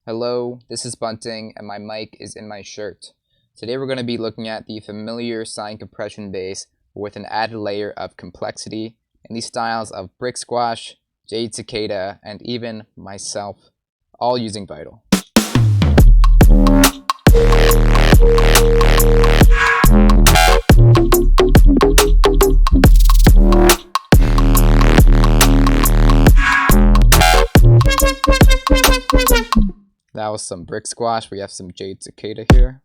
Hello, this is Bunting, and my mic is in my shirt. Today we're going to be looking at the familiar sine compression bass with an added layer of complexity in the styles of Bricksquash, Jade Cicada, and even myself, all using Vital. That was some Bricksquash. We have some Jade Cicada here.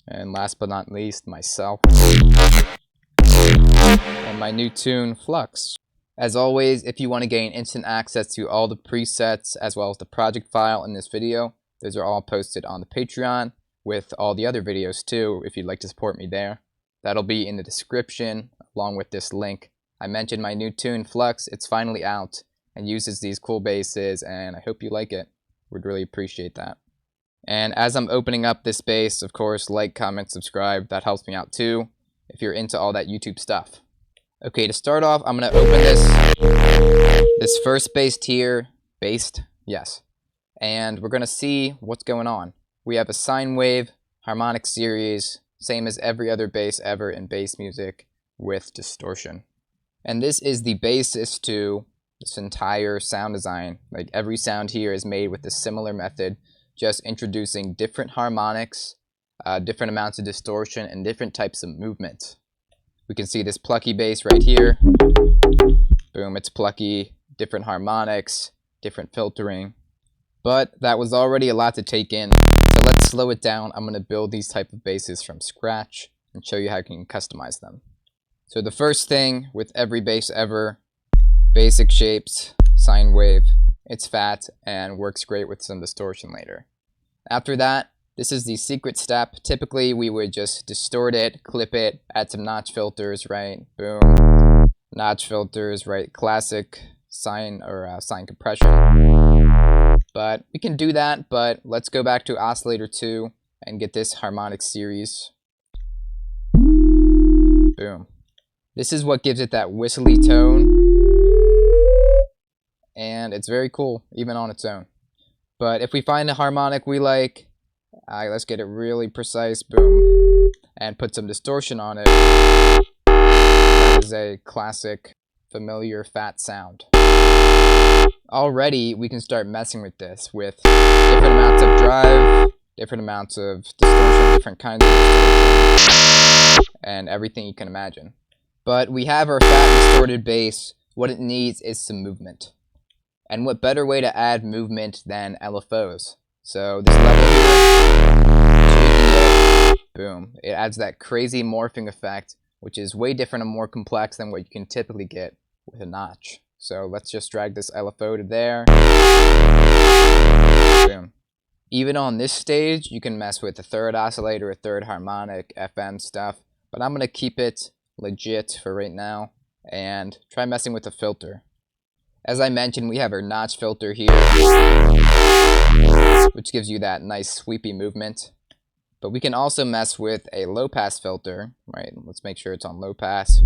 And last but not least, myself. And my new tune, Flux. As always, if you want to gain instant access to all the presets as well as the project file in this video, those are all posted on the Patreon with all the other videos too, if you'd like to support me there. That'll be in the description along with this link. I mentioned my new tune, Flux. It's finally out and uses these cool basses, and I hope you like it. Would really appreciate that. And as I'm opening up this bass, of course, like, comment, subscribe. That helps me out too if you're into all that YouTube stuff. Okay, to start off, I'm going to open this first bass tier, yes. And we're going to see what's going on. We have a sine wave, harmonic series, same as every other bass ever in bass music with distortion. And this is the basis to this entire sound design. Like every sound here is made with a similar method, just introducing different harmonics, different amounts of distortion, and different types of movement. We can see this plucky bass right here. Boom, it's plucky, different harmonics, different filtering. But that was already a lot to take in, so let's slow it down. I'm going to build these type of basses from scratch and show you how you can customize them. So the first thing with every bass ever, basic shapes, sine wave. It's fat and works great with some distortion later. After that, this is the secret step. Typically we would just distort it, clip it, add some notch filters, right? Boom. Notch filters, right? Classic sine compression. But we can do that, but let's go back to oscillator 2 and get this harmonic series. Boom. This is what gives it that whistly tone, and it's very cool, even on its own. But if we find a harmonic we like, let's get it really precise, boom, and put some distortion on it. That is a classic, familiar, fat sound. Already, we can start messing with this with different amounts of drive, different amounts of distortion, different kinds of distortion, and everything you can imagine. But we have our fat distorted bass. What it needs is some movement. And what better way to add movement than LFOs? So this level here, boom, it adds that crazy morphing effect, which is way different and more complex than what you can typically get with a notch. So let's just drag this LFO to there. Boom. Even on this stage, you can mess with a third oscillator, a third harmonic, FM stuff, but I'm going to keep it legit for right now and try messing with the filter. As I mentioned, we have our notch filter here, which gives you that nice sweepy movement. But we can also mess with a low pass filter, right? Let's make sure it's on low pass.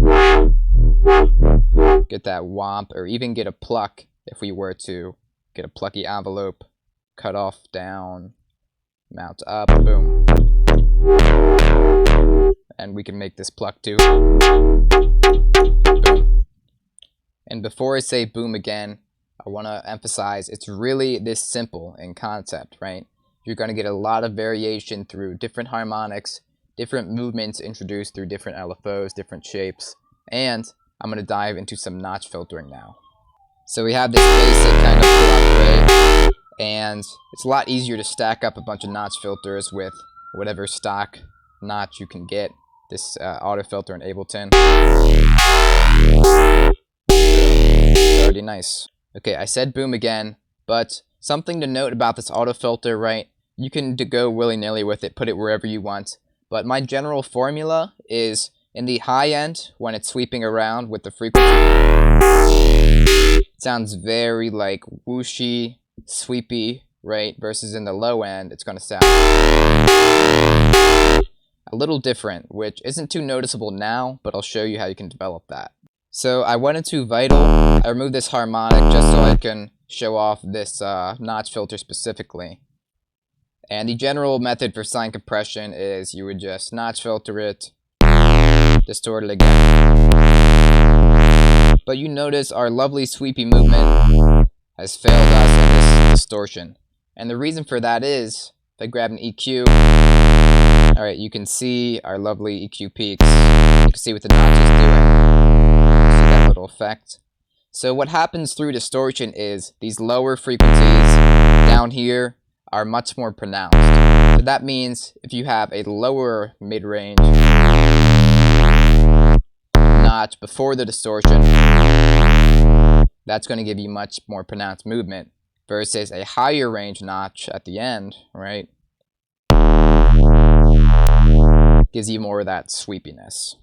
Get that womp, or even get a pluck if we were to get a plucky envelope, cut off down, mount up, boom. And we can make this pluck too. Boom. And before I say boom again, I want to emphasize it's really this simple in concept, right? You're going to get a lot of variation through different harmonics, different movements introduced through different LFOs, different shapes, and I'm going to dive into some notch filtering now. So we have this basic kind of pluck, right? And it's a lot easier to stack up a bunch of notch filters with whatever stock notch you can get. This auto filter in Ableton. It's already nice. Okay, I said boom again, but something to note about this auto filter, right? You can go willy-nilly with it, put it wherever you want, but my general formula is in the high end, when it's sweeping around with the frequency, it sounds very like whooshy, sweepy, right? Versus in the low end, it's going to sound a little different, which isn't too noticeable now, but I'll show you how you can develop that. So I went into Vital, I removed this harmonic just so I can show off this notch filter specifically. And the general method for sine compression is you would just notch filter it, distort it again. But you notice our lovely sweepy movement has failed us in this distortion. And the reason for that is, if I grab an EQ, alright, you can see our lovely EQ peaks. You can see what the notch is doing. See that little effect? So what happens through distortion is these lower frequencies down here are much more pronounced. So that means if you have a lower mid-range notch before the distortion, that's going to give you much more pronounced movement versus a higher range notch at the end, right? Gives you more of that sweepiness.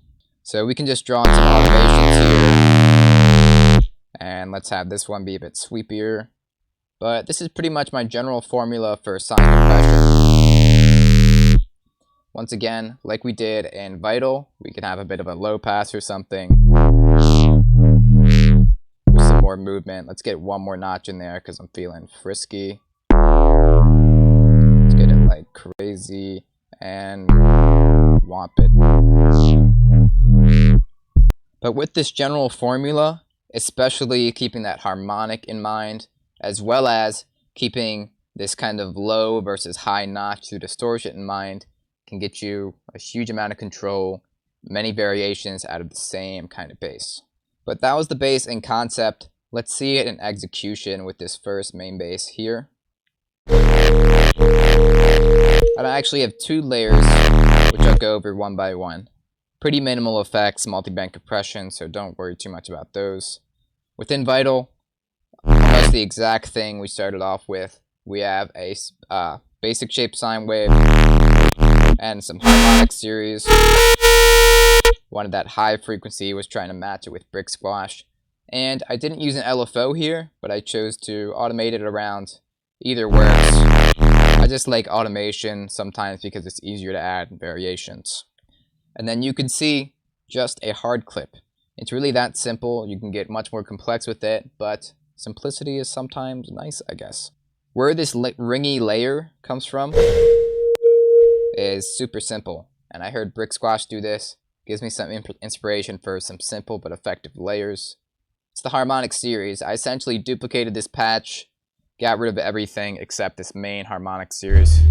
So we can just draw in some elevations here. And let's have this one be a bit sweepier. But this is pretty much my general formula for sine compression. Once again, like we did in Vital, we can have a bit of a low pass or something. With some more movement. Let's get one more notch in there because I'm feeling frisky. Let's get it like crazy and whomp it. But with this general formula, especially keeping that harmonic in mind, as well as keeping this kind of low versus high notch through distortion in mind, can get you a huge amount of control, many variations out of the same kind of bass. But that was the bass in concept. Let's see it in execution with this first main bass here. And I actually have two layers, which I'll go over one by one. Pretty minimal effects, multi-band compression, so don't worry too much about those. Within Vital, almost the exact thing we started off with. We have a basic shape sine wave and some harmonic series. Wanted that high frequency, was trying to match it with Bricksquash. And I didn't use an LFO here, but I chose to automate it around. Either works. I just like automation sometimes because it's easier to add variations. And then you can see just a hard clip. It's really that simple. You can get much more complex with it, but simplicity is sometimes nice, I guess. Where this ringy layer comes from is super simple. And I heard Bricksquash do this. Gives me some inspiration for some simple but effective layers. It's the harmonic series. I essentially duplicated this patch, got rid of everything except this main harmonic series.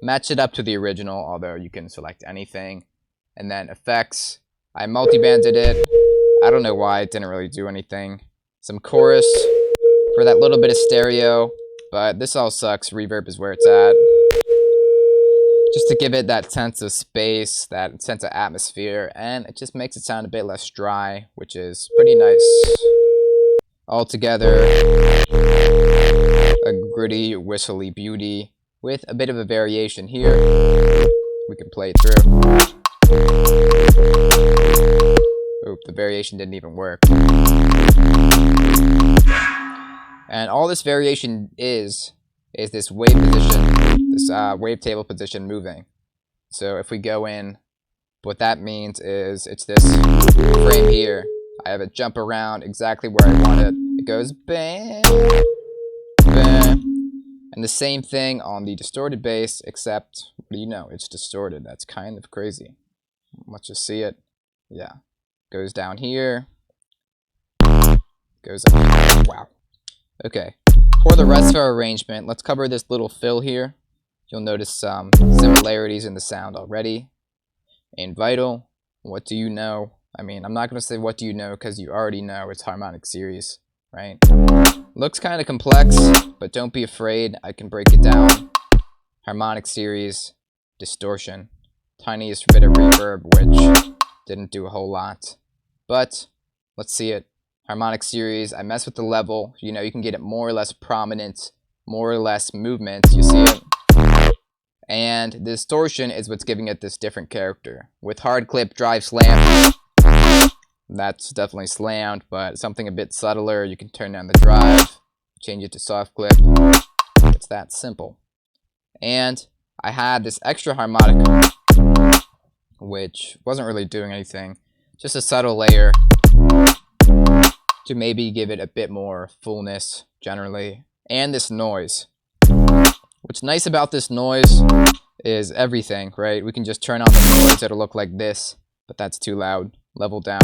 Match it up to the original, although you can select anything. And then effects, I multi-banded it. I don't know why, it didn't really do anything. Some chorus for that little bit of stereo, but this all sucks. Reverb is where it's at. Just to give it that sense of space, that sense of atmosphere, and it just makes it sound a bit less dry, which is pretty nice. Altogether, a gritty, whistly beauty with a bit of a variation here. We can play it through. Oop, the variation didn't even work. And all this variation is this wave position, this wavetable position moving. So if we go in, what that means is it's this frame here. I have it jump around exactly where I want it. It goes bam, bam. And the same thing on the distorted bass, except, what do you know, it's distorted. That's kind of crazy. Let's just see it. Yeah. Goes down here. Goes up here. Wow. Okay. For the rest of our arrangement, let's cover this little fill here. You'll notice some similarities in the sound already. In Vital, what do you know? I mean, I'm not going to say what do you know because you already know it's harmonic series, right? Looks kind of complex, but don't be afraid. I can break it down. Harmonic series, distortion, tiniest bit of reverb, which didn't do a whole lot. But let's see it. Harmonic series, I mess with the level. You know, you can get it more or less prominent, more or less movement. You see it? And the distortion is what's giving it this different character. With hard clip, drive, slam, that's definitely slammed, but something a bit subtler, you can turn down the drive, change it to soft clip. It's that simple. And I had this extra harmonic, which wasn't really doing anything. just a subtle layer to maybe give it a bit more fullness generally. And this noise. What's nice about this noise is everything, right? We can just turn on the noise, it'll look like this, but that's too loud. Level down.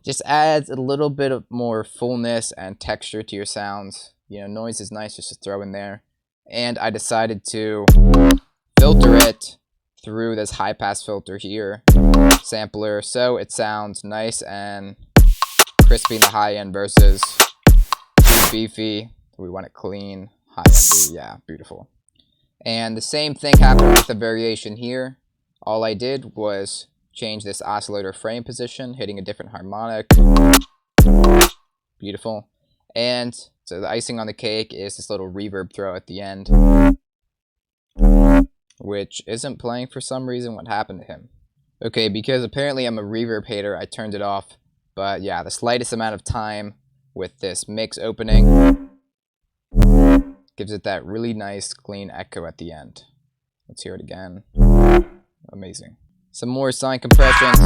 Just adds a little bit of more fullness and texture to your sounds. You know, noise is nice just to throw in there. And I decided to filter it through this high pass filter here, sampler, so it sounds nice and crispy in the high end versus too beefy. We want it clean, high end, yeah, beautiful. And the same thing happened with the variation here. All I did was change this oscillator frame position, hitting a different harmonic. Beautiful. And so the icing on the cake is this little reverb throw at the end, which isn't playing for some reason. What happened to him? Okay, because apparently I'm a reverb hater, I turned it off. But yeah, the slightest amount of time with this mix opening gives it that really nice clean echo at the end. Let's hear it again. Amazing. Some more SINE compressions.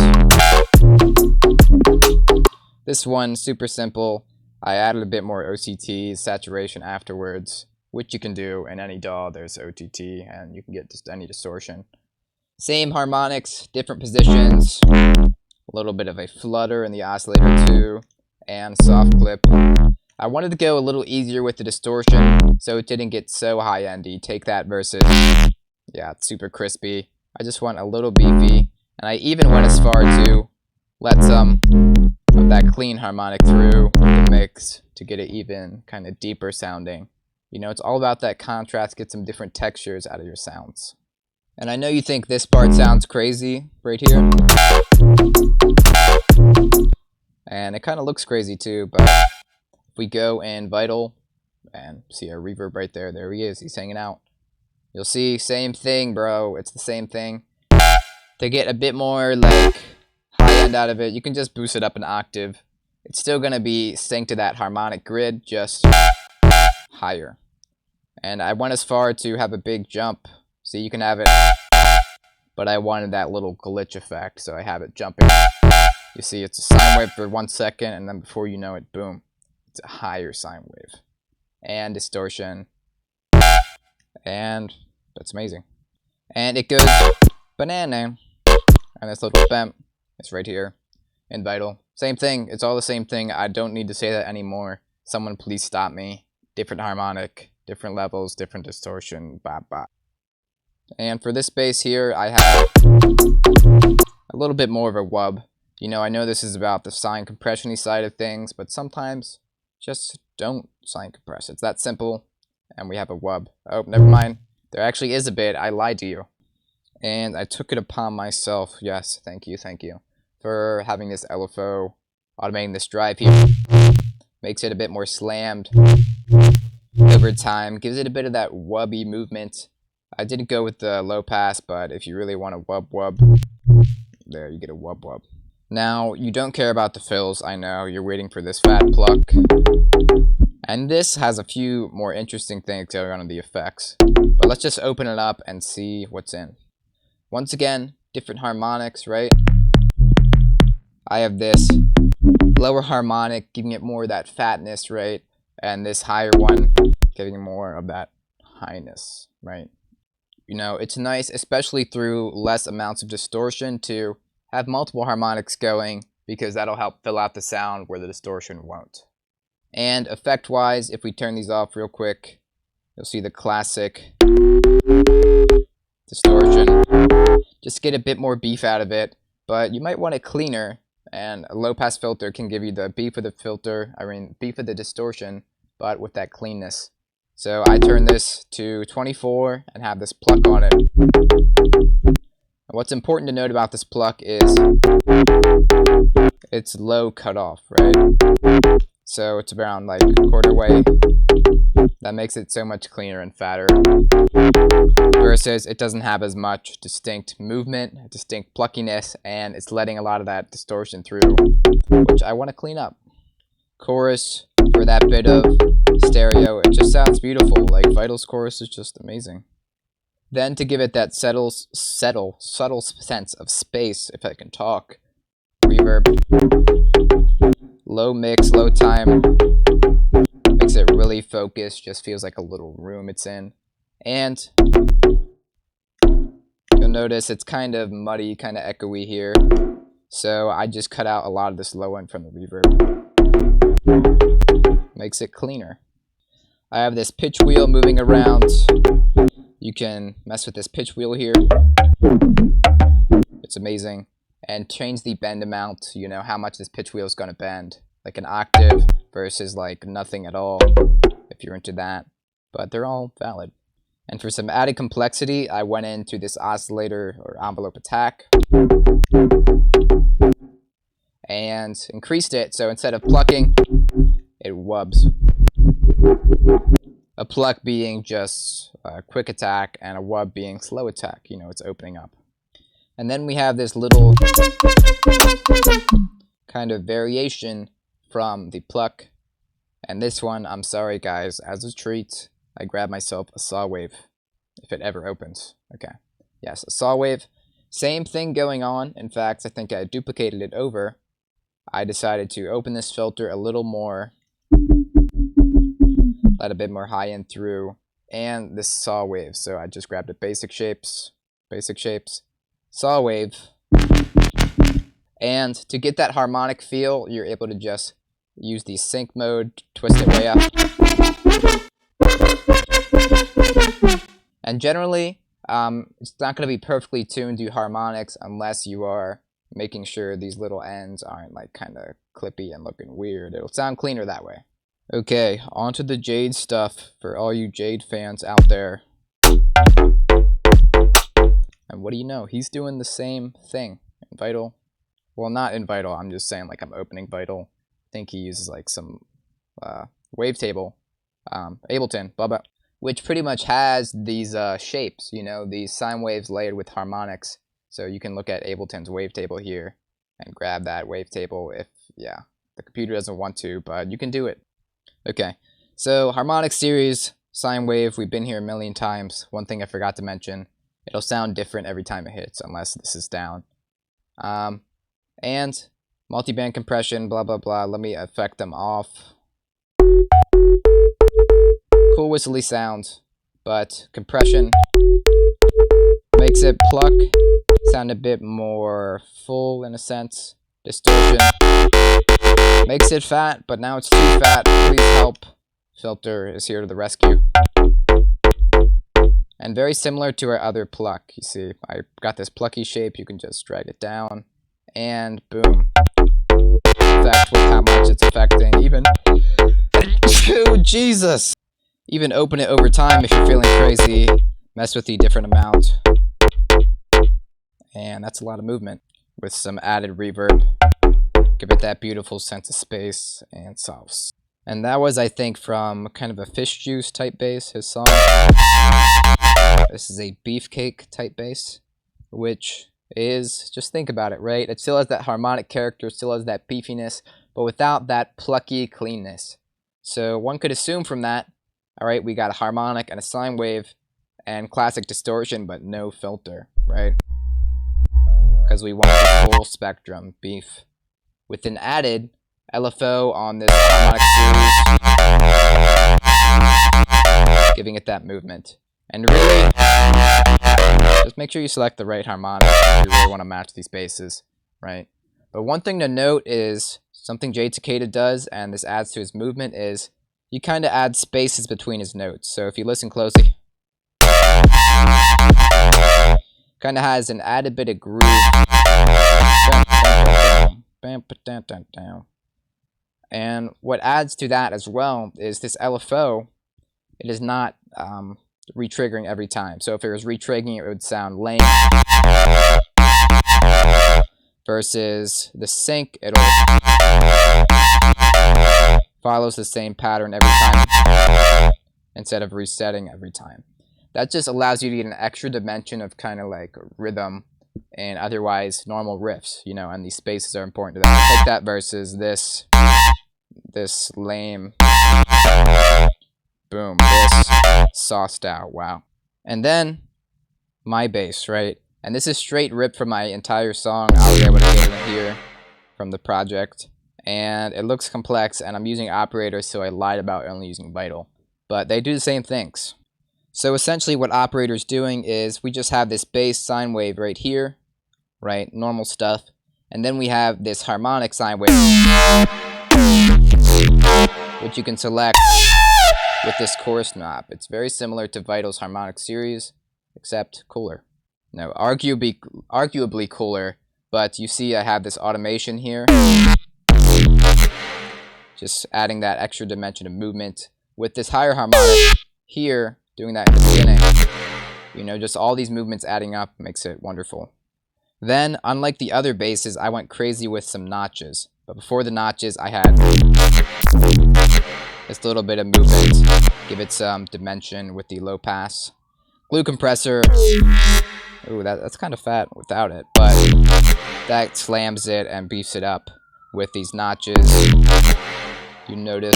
This one, super simple. I added a bit more OCT, saturation afterwards, which you can do in any DAW. There's OTT, and you can get just any distortion. Same harmonics, different positions. A little bit of a flutter in the oscillator too, and soft clip. I wanted to go a little easier with the distortion, so it didn't get so high-endy. Take that versus, yeah, it's super crispy. I just want a little beefy, and I even went as far to let some of that clean harmonic through the mix to get it even kind of deeper sounding. You know, it's all about that contrast, get some different textures out of your sounds. And I know you think this part sounds crazy right here. And it kind of looks crazy too, but if we go in Vital and see our reverb right there, there he is, he's hanging out. You'll see, same thing, bro. It's the same thing. To get a bit more like high end out of it, you can just boost it up an octave. It's still going to be synced to that harmonic grid, just higher. And I went as far to have a big jump. See, you can have it, but I wanted that little glitch effect, so I have it jumping. You see, it's a sine wave for 1 second, and then before you know it, boom, it's a higher sine wave. And distortion. And that's amazing. And it goes banana. And this little bump is right here in Vital. Same thing. It's all the same thing. I don't need to say that anymore. Someone please stop me. Different harmonic, different levels, different distortion, blah, blah. And for this bass here, I have a little bit more of a wub. You know, I know this is about the SINE compression-y side of things, but sometimes just don't SINE compress. It's that simple. And we have a wub. Oh, never mind. There actually is a bit. I lied to you. And I took it upon myself. Yes, thank you, for having this LFO, automating this drive here. Makes it a bit more slammed over time. Gives it a bit of that wubby movement. I didn't go with the low pass, but if you really want a wub, there, you get a wub. Now, you don't care about the fills. I know. You're waiting for this fat pluck. And this has a few more interesting things going on in the effects. But let's just open it up and see what's in. Once again, different harmonics, right? I have this lower harmonic, giving it more of that fatness, right? And this higher one, giving it more of that highness, right? You know, it's nice, especially through less amounts of distortion, to have multiple harmonics going, because that'll help fill out the sound where the distortion won't. And effect-wise, if we turn these off real quick, you'll see the classic distortion. Just get a bit more beef out of it, but you might want it cleaner, and a low-pass filter can give you the beef of the filter, beef of the distortion, but with that cleanness. So I turn this to 24 and have this pluck on it. And what's important to note about this pluck is it's low cutoff, right? So it's around like quarter way. That makes it so much cleaner and fatter. Versus it doesn't have as much distinct movement, distinct pluckiness, and it's letting a lot of that distortion through, which I want to clean up. Chorus, for that bit of stereo, it just sounds beautiful. Like Vital's chorus is just amazing. Then to give it that subtle sense of space, if I can talk, reverb, low mix, low time, makes it really focused, just feels like a little room it's in. And you'll notice it's kind of muddy, kind of echoey here. So I just cut out a lot of this low end from the reverb. Makes it cleaner. I have this pitch wheel moving around. You can mess with this pitch wheel here. It's amazing. And change the bend amount, you know, how much this pitch wheel is going to bend. Like an octave versus like nothing at all, if you're into that. But they're all valid. And for some added complexity, I went into this oscillator or envelope attack and increased it. So instead of plucking, it wubs. A pluck being just a quick attack and a wub being slow attack. You know, it's opening up. And then we have this little kind of variation from the pluck. And this one, I'm sorry guys, as a treat, I grabbed myself a saw wave, if it ever opens. Okay, yes, a saw wave. Same thing going on. In fact, I think I duplicated it over. I decided to open this filter a little more, let a bit more high end through, and this saw wave. So I just grabbed a basic shapes, saw wave. And to get that harmonic feel, you're able to just use the sync mode, twist it way up. And generally, it's not going to be perfectly tuned to harmonics unless you are making sure these little ends aren't like kind of clippy and looking weird. It'll sound cleaner that way. Okay, on to the Jade stuff for all you Jade fans out there. And what do you know? He's doing the same thing. In Vital. Well, not in Vital. I'm just saying like I'm opening Vital. I think he uses like some wavetable, Ableton, blah, blah, which pretty much has these shapes, you know, these sine waves layered with harmonics. So you can look at Ableton's wavetable here and grab that wavetable if, yeah, the computer doesn't want to, but you can do it. Okay, so harmonic series, sine wave, we've been here a million times. One thing I forgot to mention, it'll sound different every time it hits unless this is down. And multiband compression, blah, blah, blah. Let me affect them off. Cool whistly sound, but compression makes it pluck sound a bit more full in a sense. Distortion makes it fat, but now it's too fat. Please help. Filter is here to the rescue. And very similar to our other pluck. You see, I got this plucky shape. You can just drag it down, and boom. Effect with how much it's affecting. Even oh, Jesus. Even open it over time if you're feeling crazy. Mess with the different amount. And that's a lot of movement with some added reverb. Give it that beautiful sense of space and sauce. And that was, I think, from kind of a Fish Juice type bass, his song. This is a Beefcake type bass, which is, just think about it, right? It still has that harmonic character, still has that beefiness, but without that plucky cleanness. So one could assume from that, all right, we got a harmonic and a sine wave and classic distortion, but no filter, right? Because we want the full spectrum beef with an added LFO on this harmonic series, giving it that movement. And really, just make sure you select the right harmonic if you really want to match these basses, right? But one thing to note is something Jade Cicada does, and this adds to his movement, is you kind of add spaces between his notes. So if you listen closely, kind of has an added bit of groove. And what adds to that as well is this LFO. It is not re-triggering every time. So if it was re-triggering, it would sound lame. Versus the sync, it'll follows the same pattern every time instead of resetting every time. That just allows you to get an extra dimension of kind of like rhythm and otherwise normal riffs, you know, and these spaces are important to that. Take that versus this lame, boom, this sauced out, wow. And then my bass, right? And this is straight ripped from my entire song. I was able to get in here from the project. And it looks complex, and I'm using operators, so I lied about only using Vital. But they do the same things. So essentially what operator's doing is we just have this bass sine wave right here, right? Normal stuff. And then we have this harmonic sine wave, which you can select with this chorus knob. It's very similar to Vital's harmonic series, except cooler. No, arguably cooler, but you see I have this automation here. Just adding that extra dimension of movement with this higher harmonic here, doing that at the beginning. You know, just all these movements adding up makes it wonderful. Then, unlike the other basses, I went crazy with some notches. But before the notches, I had this little bit of movement, give it some dimension with the low pass. Glue compressor, ooh, that's kind of fat without it, but that slams it and beefs it up with these notches. You notice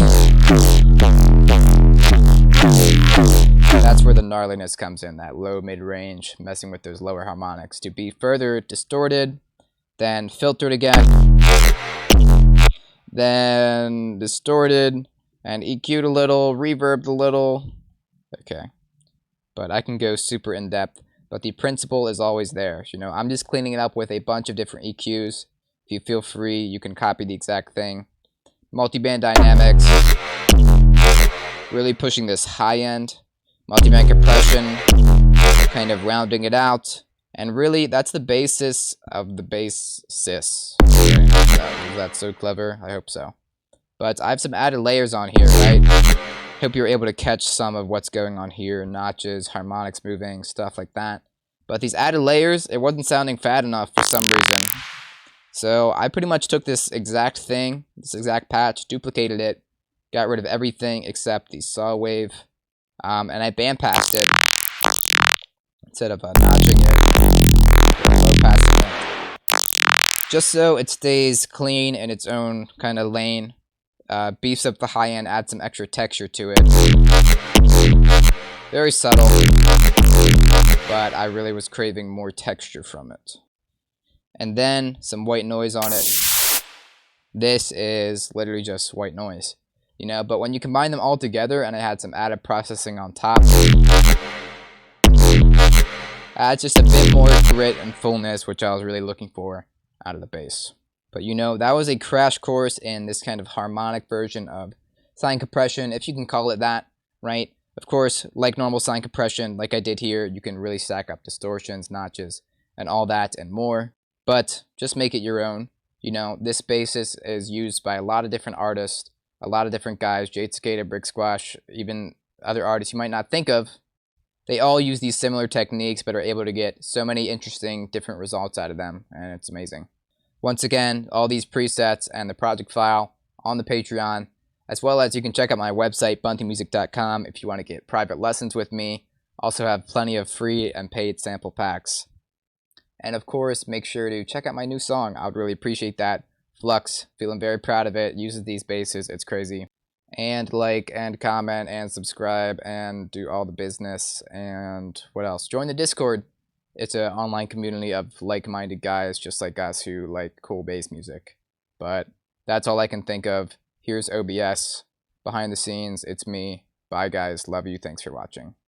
that's where the gnarliness comes in, that low mid-range, messing with those lower harmonics to be further distorted, then filtered again, then distorted and EQ'd a little, reverbed a little. Okay, but I can go super in-depth, but the principle is always there. You know, I'm just cleaning it up with a bunch of different EQs. If you feel free, you can copy the exact thing. Multiband dynamics, really pushing this high end. Multiband compression, kind of rounding it out. And really, that's the basis of the basis. Okay, is that so clever? I hope so. But I have some added layers on here, right? Hope you're able to catch some of what's going on here. Notches, harmonics moving, stuff like that. But these added layers, it wasn't sounding fat enough for some reason. So I pretty much took this exact thing, this exact patch, duplicated it, got rid of everything except the saw wave, and I bandpassed it instead of notching it, low passing it, just so it stays clean in its own kind of lane, beefs up the high end, adds some extra texture to it. Very subtle, but I really was craving more texture from it. And then some white noise on it. This is literally just white noise, you know, but when you combine them all together, and I had some added processing on top, adds just a bit more grit and fullness, which I was really looking for out of the bass. But you know, that was a crash course in this kind of harmonic version of sine compression, if you can call it that, right? Of course, like normal sine compression, like I did here, you can really stack up distortions, notches, and all that and more. But just make it your own. You know, this basis is used by a lot of different artists, a lot of different guys, Jade Cicada, Bricksquash, even other artists you might not think of. They all use these similar techniques, but are able to get so many interesting different results out of them, and it's amazing. Once again, all these presets and the project file on the Patreon, as well as you can check out my website, buntingmusic.com, if you want to get private lessons with me. Also have plenty of free and paid sample packs. And of course, make sure to check out my new song. I would really appreciate that. Flux, feeling very proud of it. Uses these basses, it's crazy. And like and comment and subscribe and do all the business. And what else? Join the Discord. It's an online community of like-minded guys just like us who like cool bass music. But that's all I can think of. Here's OBS. Behind the scenes, it's me. Bye guys, love you, thanks for watching.